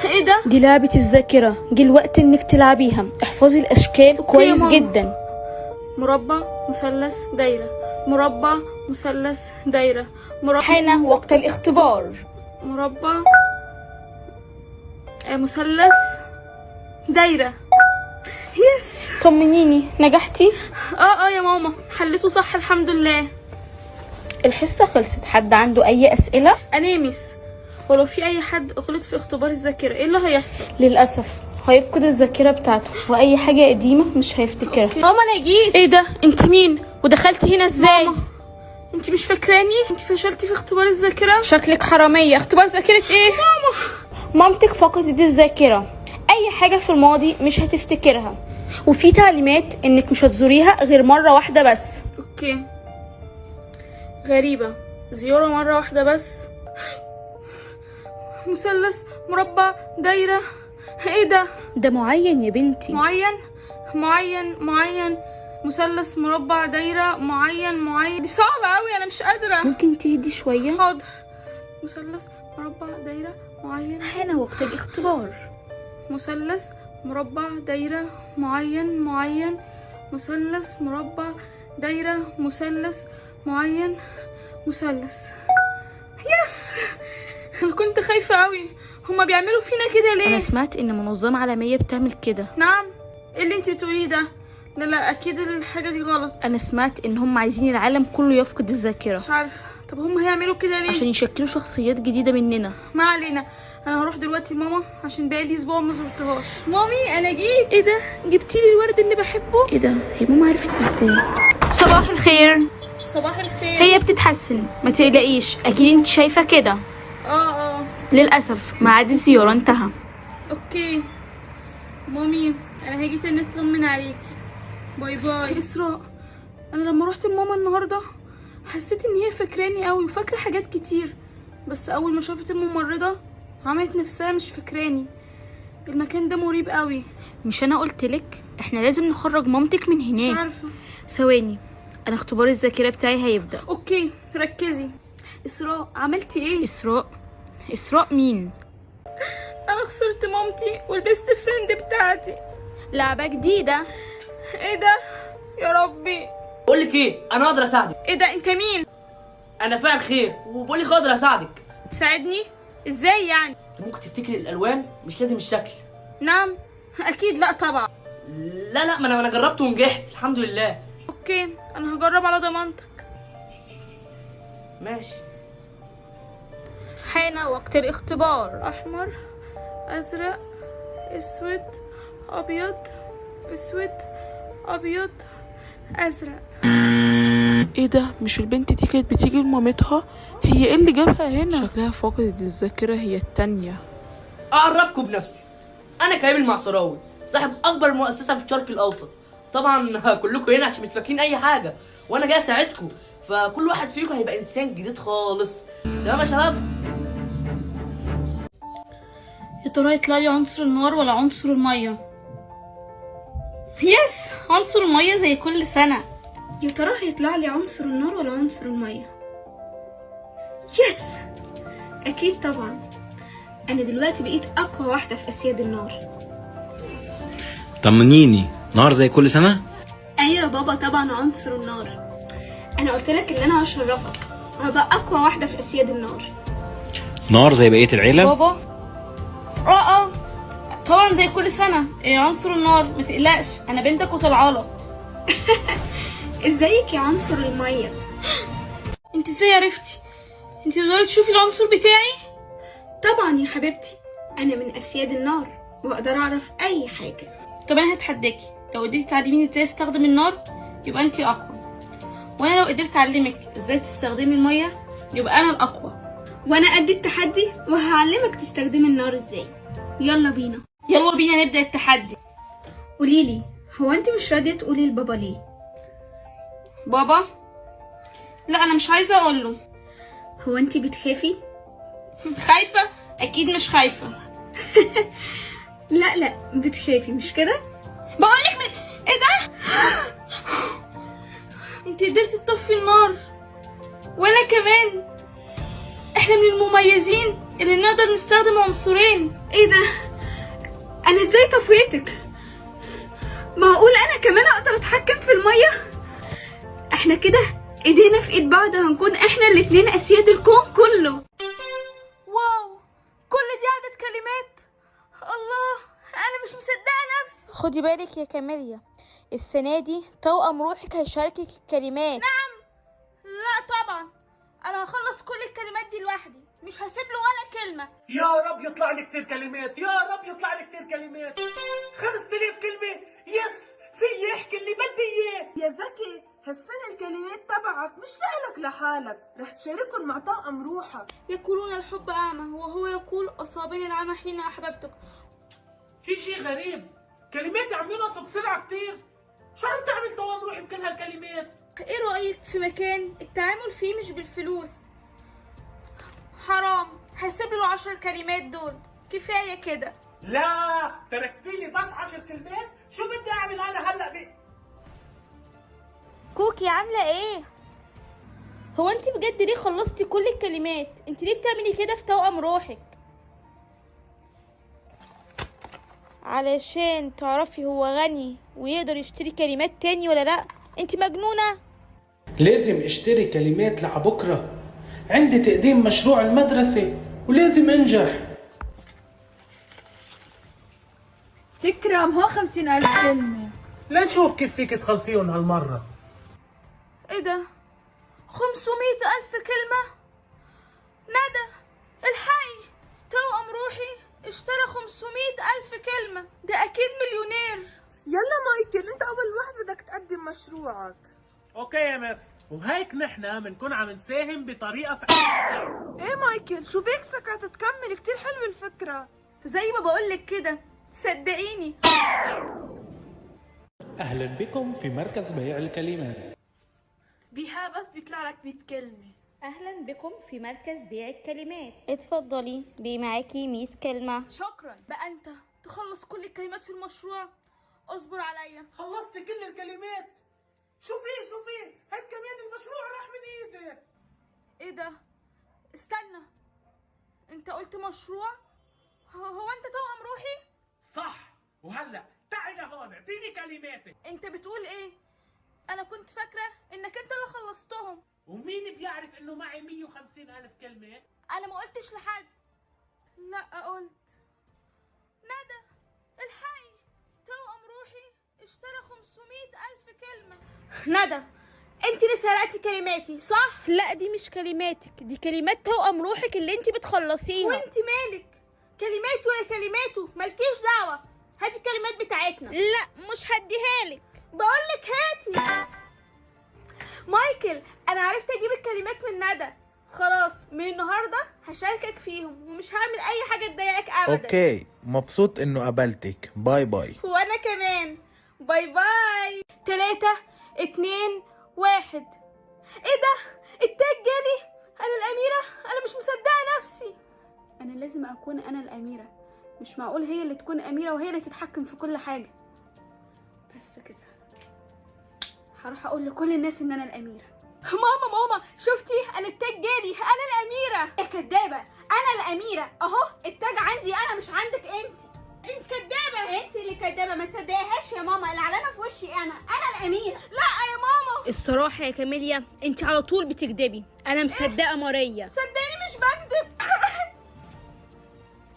ايه ده؟ دي لعبة الذاكرة، جه الوقت انك تلعبيها. احفظي الاشكال كويس جدا. مربع، مثلث، دايرة. مربع، مثلث، دايرة. مربع. حان وقت الاختبار. مربع، مثلث، دايرة. يس. طمنيني، نجحتي؟ اه يا ماما، حليته صح الحمد لله. الحصة خلصت، حد عنده اي اسئلة؟ انا ميس، ولو في اي حد غلط في اختبار الذاكرة ايه اللي هيحصل؟ للأسف هيفقد الذاكرة بتاعته، واي حاجة قديمة مش هيفتكرها. ماما انا جيت. ايه ده؟ انت مين؟ ودخلتي هنا ازاي؟ ماما انت مش فاكراني؟ انت فشلتي في اختبار الذاكرة. شكلك حرامية. اختبار ذاكرة ايه؟ مامتك فقدت الذاكرة، اي حاجة في الماضي مش هتفتكرها، وفي تعليمات انك مش هتزوريها غير مرة واحدة بس. اوكي. غريبة، زيارة مرة واحدة بس. مثلث، مربع، دايرة. ايه ده؟ ده معين يا بنتي. معين. مثلث، مربع، دايرة، معين. دي صعبة اوي، انا مش قادرة. ممكن تهدي شوية؟ حاضر. مثلث، مربع، دايرة، معين. حان وقت الاختبار. مثلث، مربع، دايرة، معين. مثلث، مربع، دايرة، مثلث، معين، مثلث. يس. انا كنت خايفة قوي، هما بيعملوا فينا كده ليه؟ انا سمعت ان منظمة عالمية بتعمل كده. نعم؟ ايه اللي انت بتقوليه ده؟ لا اكيد الحاجة دي غلط. انا سمعت ان هم عايزين العالم كله يفقد الذاكرة. مش عارفة. طب هما هيعملوا كده ليه؟ عشان يشكلوا شخصيات جديدة مننا. ما علينا. انا هروح دلوقتي لماما عشان بقالي اسبوع ما زرتهاش. مامي انا جيت. ايه ده؟ جبتي لي الورد اللي بحبه؟ ايه ده؟ هي ماما عرفت ازاي؟ صباح الخير. صباح الخير. هي بتتحسن، ما تقلقيش، اكيد انت شايفة كده. اه. للاسف ميعاد الزيارة انتهى. اوكي مامي، انا هاجي تاني اطمن عليكي. باي. اسراء، انا لما رحت لماما النهارده حسيت ان هي فاكراني قوي وفاكره حاجات كتير، بس اول ما شافت الممرضه عملت نفسها مش فاكراني. المكان ده مريب قوي. مش انا قلتلك احنا لازم نخرج مامتك من هناك؟ مش عارفه. ثواني، انا اختبار الذاكرة بتاعي هيبدأ. اوكي ركزي. اسراء، عملتي ايه؟ اسراء مين؟ انا خسرت مامتي والبيست فريند بتاعتي. لعبة جديدة. ايه ده يا ربي؟ بقول لك ايه، انا اقدر اساعدك. ايه ده؟ انت مين؟ انا فاعل خير وبقول لك اقدر اساعدك. تساعدني ازاي يعني؟ انت ممكن تفتكري الالوان مش لازم الشكل. نعم اكيد. لا طبعا. لا ما انا جربت ونجحت الحمد لله. اوكي انا هجرب على ضمانتك. ماشي. حان وقت الاختبار. احمر، ازرق، اسود، ابيض، اسود، ابيض، ازرق. ايه ده؟ مش البنت دي كانت بتيجي لمامتها؟ هي ايه اللي جابها هنا؟ شكلها فقدت الذاكرة هي التانية. اعرفكم بنفسي، انا كريم المعصراوي، صاحب اكبر مؤسسه في الشرق الاوسط. طبعا كلكم هنا عشان مش فاكرين اي حاجه، وانا جاي اساعدكم، فكل واحد فيكم هيبقى انسان جديد خالص. تمام يا شباب؟ يا ترى يطلع لي عنصر النار ولا عنصر الميه؟ يس، عنصر الميه زي كل سنه. يا ترى هيطلع لي عنصر النار ولا عنصر الميه؟ يس اكيد طبعا، انا دلوقتي بقيت اقوى واحده في اسياد النار. طمنيني، نار زي كل سنة؟ ايوه يا بابا طبعا عنصر النار. انا قلت لك ان انا هشرفك وهبقى اقوى واحده في اسياد النار. نار زي بقية العيلة؟ بابا طبعا زي كل سنه. عنصر النار، ما تقلقش انا بنتك وطلعالك. ازيك يا عنصر الميه؟ انت ازاي عرفتي؟ انت تقدري تشوفي العنصر بتاعي؟ طبعا يا حبيبتي، انا من اسياد النار واقدر اعرف اي حاجه. طب انا هتحداكي، لو قدرتي تعلميني ازاي استخدم النار يبقى انت اقوى، وانا لو قدرت اعلمك ازاي تستخدمي الميه يبقى انا الاقوى. وانا قد التحدي وهعلمك تستخدمي النار ازاي. يلا بينا نبدا التحدي. قوليلي، هو انت مش راضيه تقولي لبابا ليه؟ بابا؟ لا انا مش عايزه اقوله. هو انت بتخافي؟ خايفه؟ اكيد مش خايفه. لا بتخافي مش كده؟ بقولك ايه ده؟ انت قدرتي تطفي النار وانا كمان. احنا من المميزين. اللي نقدر نستخدم عنصرين. ايه ده؟ انا ازاي طفيتك؟ معقول انا كمان اقدر اتحكم في المية؟ احنا كده ايدينا في ايد بعض، هنكون احنا الاتنين اسياد الكون كله. واو، كل دي عدد كلمات! الله، انا مش مصدقة نفسي. خدي بالك يا كاميليا، السنة دي توأم روحك هيشاركك الكلمات. نعم. لا طبعا، انا هخلص كل الكلمات دي لوحدي، مش هسيب له ولا كلمة. يا رب يطلع لي كتير كلمات، يا رب يطلع لي كتير كلمات. 5000 كلمة، يس، في يحكي اللي بدي اياه. يا زكي، هالسنة الكلمات تبعك مش لإلك لحالك، رح تشاركهم مع طاقم روحك. يقولون الحب أعمى وهو يقول أصابني العمى حين أحببتك. في شي غريب، كلماتي عم ينقصوا بسرعة كتير. شو عم تعمل طوام روحي بكل هالكلمات؟ ايه رأيك في مكان التعامل فيه مش بالفلوس؟ حرام، هسيب له 10 كلمات دول، كفاية كده. لا، تركتيلي بس 10 كلمات، شو بدي اعمل انا هلا بيه؟ كوكي عاملة ايه؟ هو انت بجد ليه خلصتي كل الكلمات؟ انت ليه بتعملي كده في توأم روحك؟ علشان تعرفي هو غني ويقدر يشتري كلمات تاني ولا لا؟ انت مجنونة؟ لازم اشتري كلمات لبكرة، عندي تقديم مشروع المدرسة ولازم انجح. تكرم، هو 50,000 كلمة. لنشوف كيف فيك تخلصيهم هالمرة. ايه ده؟ 500,000 كلمة؟ ندى، الحقي، توأم روحي اشترى 500,000 كلمة، ده أكيد مليونير. يلا مايكل، انت اول واحد بدك تقدم مشروعك. اوكي يا مس، وهيك نحن بنكون عم نساهم بطريقة ايه مايكل، شو بيك سكت تكمل؟ كتير حلوة الفكرة. زي ما بقولك كده، صدقيني. أهلا بكم في مركز بيع الكلمات. بيها بس بيطلع لك 100 كلمة. اهلا بكم في مركز بيع الكلمات، اتفضلي معاكي 100 كلمة. شكرا. بقى انت تخلص كل الكلمات في المشروع، اصبر عليا. خلصت كل الكلمات. شوفي هيك كمان المشروع راح من ايدك. ايه ده؟ استنى، انت قلت مشروع؟ هو انت توأم روحي؟ صح، وهلا تعي لهون اعطيني كلماتك. انت بتقول ايه؟ انا كنت فاكرة انك انت اللي خلصتهم. ومين بيعرف انه معي 150,000 كلمة؟ انا ما قلتش لحد. لا قلت. ندى، الحقي، توأم روحي اشترى 500,000 كلمة. ندى، انت اللي سرقتي كلماتي صح؟ لا، دي مش كلماتك، دي كلمات توأم روحك اللي انت بتخلصيها. وانت مالك؟ كلماتي ولا كلماته، مالكيش دعوة. هاتي الكلمات بتاعتنا. لا، مش هديها لك، بقولك هاتي. مايكل، انا عرفت اجيب الكلمات من ندى. خلاص، من النهارده هشاركك فيهم ومش هعمل اي حاجه تضايقك ابدا. اوكي، مبسوط انه قابلتك. باي باي. وانا كمان، باي باي. 3 2 1. ايه ده؟ التاج جالي. انا الاميره، انا مش مصدقه نفسي. انا لازم اكون انا الاميره، مش معقول هي اللي تكون اميره وهي اللي تتحكم في كل حاجه. بس كده هروح اقول لكل الناس ان انا الاميره. ماما شفتي؟ انا التاج جالي، انا الاميره. يا كدابه، انا الاميره اهو، التاج عندي انا مش عندك انت. انت كدابه، انت اللي كدابه، ما تصدقيهاش يا ماما، العلامه في وشي، انا الاميره. لا يا ماما. الصراحه يا كاميليا، انت على طول بتكدبي، انا مصدقه ماريا. صدقيني مش بكذب.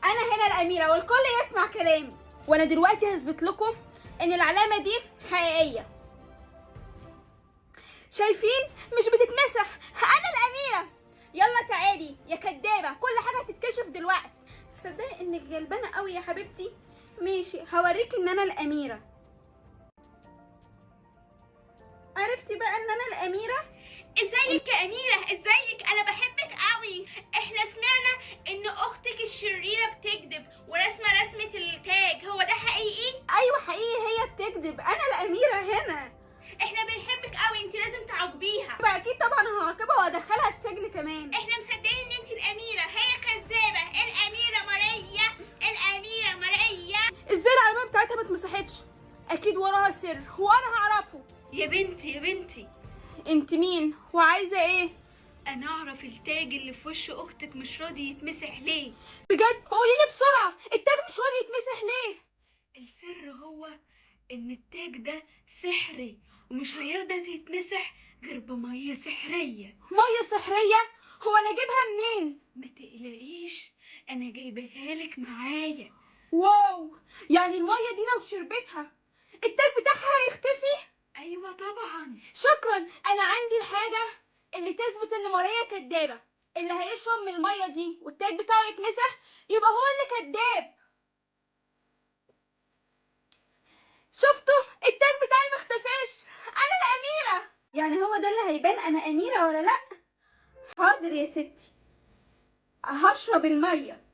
انا هنا الاميره والكل يسمع كلامي، وانا دلوقتي هثبت لكم ان العلامه دي حقيقيه. شايفين؟ مش بتتمسح، انا الاميره. يلا تعالي يا كدابه، كل حاجه هتتكشف دلوقتي. تصدقي انك غلبانه قوي يا حبيبتي؟ ماشي، هوريكي ان انا الاميره. عرفتي بقى ان انا الاميره؟ ازيك يا اميره؟ ازيك؟ انا بحبك قوي. احنا سمعنا ان اختك الشريره بتكذب ورسمه رسمه التاج، هو ده حقيقي؟ ايوه حقيقي، هي بتكذب، انا الاميره هنا. احنا بنحبك قوي، انت لازم تعاقبيها. يبقى اكيد طبعا هعاقبها وادخلها السجن كمان. احنا مصدقين ان انت الاميره، هي كذابه. الاميره ماريا، الاميره ماريا. ازاي العلامه بتاعتها ما اتمسحتش؟ اكيد وراها سر وانا هعرفه. يا بنتي انت مين وعايزه ايه؟ انا اعرف التاج اللي في وش اختك مش راضي يتمسح ليه. بجد قولي لي بسرعه، التاج مش راضي يتمسح ليه؟ السر هو ان التاج ده سحري ومش هيرضى يتمسح غير بميه سحريه. ميه سحريه؟ هو انا اجيبها منين؟ ما تقلقيش، انا جايبها لك معايا. واو، يعني الميه دي لو شربتها التاج بتاعها هيختفي؟ ايوه طبعا. شكرا، انا عندي الحاجه اللي تثبت ان ماريا كدابه. اللي هيشرب من الميه دي والتاج بتاعه يتمسح يبقى هو اللي كداب. شفتوا؟ التاج بتاعي مختفاش، انا الاميره. يعني هو ده اللي هيبان انا اميره ولا لا؟ حاضر يا ستي، هشرب الميه.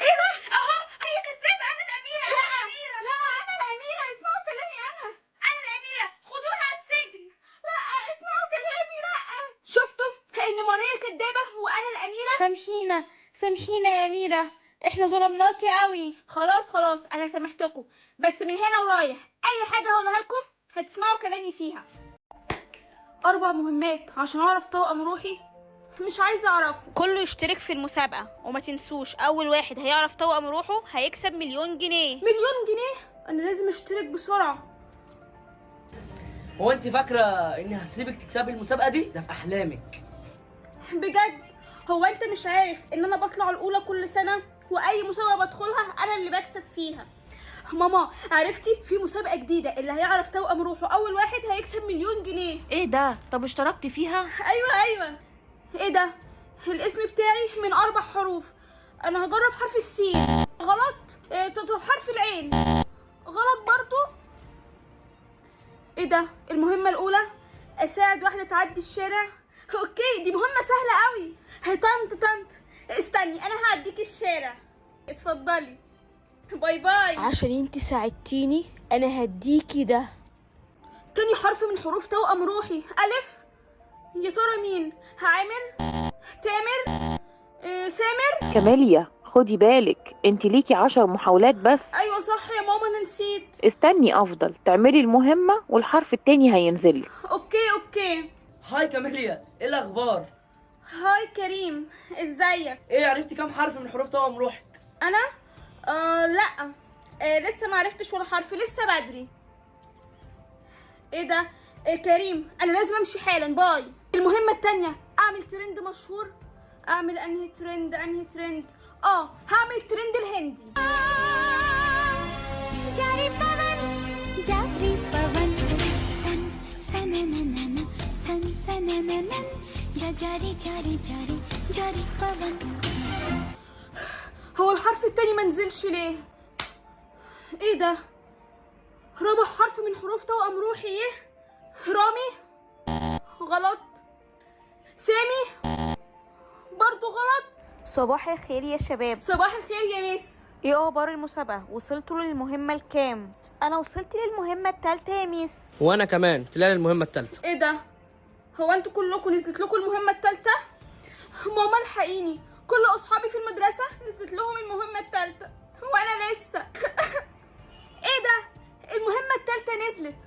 ايه ده؟ اهو هي كذابه، انا الاميره. لا لا، انا الاميره، اسمعوا كلامي، انا الاميره، خدوها على السجن. لا اسمعوا كلامي، لا. شفتوا ان ماريا كدابه وانا الاميره؟ سامحينا يا اميره، احنا ظلمناكي قوي. خلاص انا سامحتكم، بس من هنا ورايح اي حاجه هقولها لكم هتسمعوا كلامي فيها. 4 مهمات عشان اعرف توأم روحي، مش عايزه اعرفه. كله يشترك في المسابقة، وما تنسوش اول واحد هيعرف توأم روحه هيكسب 1,000,000 جنيه. 1,000,000 جنيه؟ انا لازم اشترك بسرعه. هو انت فاكره اني هسيبك تكسبي المسابقه دي؟ ده في احلامك. بجد؟ هو انت مش عارف ان انا بطلع الاولى كل سنه، واي مسابقه بدخلها انا اللي بكسب فيها؟ ماما عرفتي في مسابقه جديده، اللي هيعرف توأم روحه اول واحد هيكسب 1,000,000 جنيه. ايه ده؟ طب اشتركتي فيها؟ ايوه. ايه ده؟ الاسم بتاعي من 4 حروف. انا هجرب حرف السين. غلط. طب حرف العين. غلط برضو. ايه ده؟ المهمه الاولى اساعد واحده تعدي الشارع. اوكي، دي مهمه سهله قوي. طنط استني، انا هعديك الشارع، اتفضلي، باي باي. عشان انتي ساعدتيني انا هديكي ده. تاني حرف من حروف توأم روحي، الف. يا ترى مين؟ عامر، تامر، سامر. كاميليا خدي بالك، انت ليكي 10 محاولات بس. ايوه صح يا ماما، انا نسيت. استني افضل تعملي المهمة والحرف التاني هينزلك. اوكي. هاي كاميليا، ايه الاخبار؟ هاي كريم، ازيك؟ ايه، عرفتي كام حرف من حروف توأم روحك؟ انا لا، لسه ما عرفتش ولا حرف، لسه بدري. ايه ده؟ كريم انا لازم امشي حالا، باي. المهمه التانية اعمل ترند مشهور. اعمل انهي ترند؟ هعمل ترند الهندي. جاري بابن سن سنننن سن سنننن جاري بابن. هو الحرف التاني منزلش ليه؟ ايه ده؟ رابع حرف من حروف توأم روحي ايه؟ رامي. غلط. سامي برضو غلط. صباح الخير يا شباب. صباح الخير يا ميس. ايه اخبار المسابقة؟ وصلتوا للمهمة الكام؟ انا وصلت للمهمة التالتة يا ميس. وانا كمان طلع لي المهمه الثالثه. ايه ده؟ هو انتوا كلكم نزلت لكم المهمة التالتة؟ ماما الحقيني، كل اصحابي في المدرسة نزلت لهم المهمة التالتة وانا لسه. ايه ده؟ المهمة التالتة نزلت.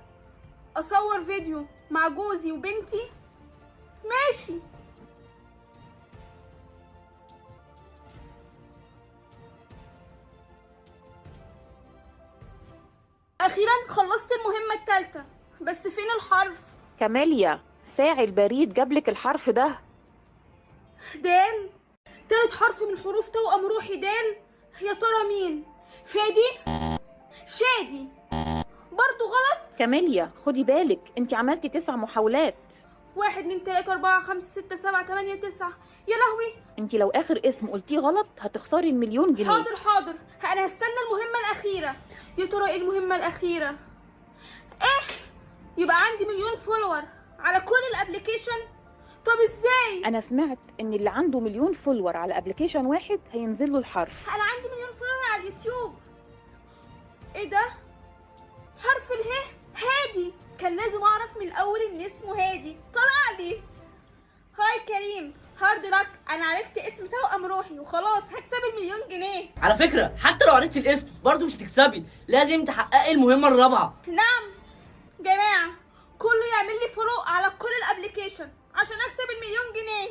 اصور فيديو مع جوزي وبنتي؟ ماشي. اخيرا خلصت المهمة التالتة، بس فين الحرف؟ كاميليا ساعي البريد جابلك الحرف ده. دال. تالت حرف من حروف توأم روحي دال. يا ترى مين؟ فادي؟ شادي؟ برضو غلط. كاميليا خدي بالك، انت عملتي 9 محاولات. 1 2 3 4 5 6 7 8 9. يا لهوي، انت لو اخر اسم قلتيه غلط هتخسري 1,000,000 جنيه. حاضر، انا هستنى المهمة الأخيرة. يا ترى ايه المهمة الأخيرة؟ ايه؟ يبقى عندي 1,000,000 فولور على كل الابليكيشن؟ طب ازاي؟ انا سمعت ان اللي عنده 1,000,000 فولور على ابليكيشن واحد هينزل له الحرف. انا عندي 1,000,000 فولور على اليوتيوب. ايه ده؟ حرف اله هادي. كان لازم اعرف من الاول ان اسمه هادي، طلع لي. هاي كريم، هارد لك، انا عرفت اسم توأم روحي وخلاص هكسب 1,000,000 جنيه. على فكره حتى لو عرفتي الاسم برضه مش هتكسبي، لازم تحققي المهمه الرابعه. نعم، جماعه كله يعمل لي فولو على كل الابلكيشن عشان اكسب ال1,000,000 جنيه.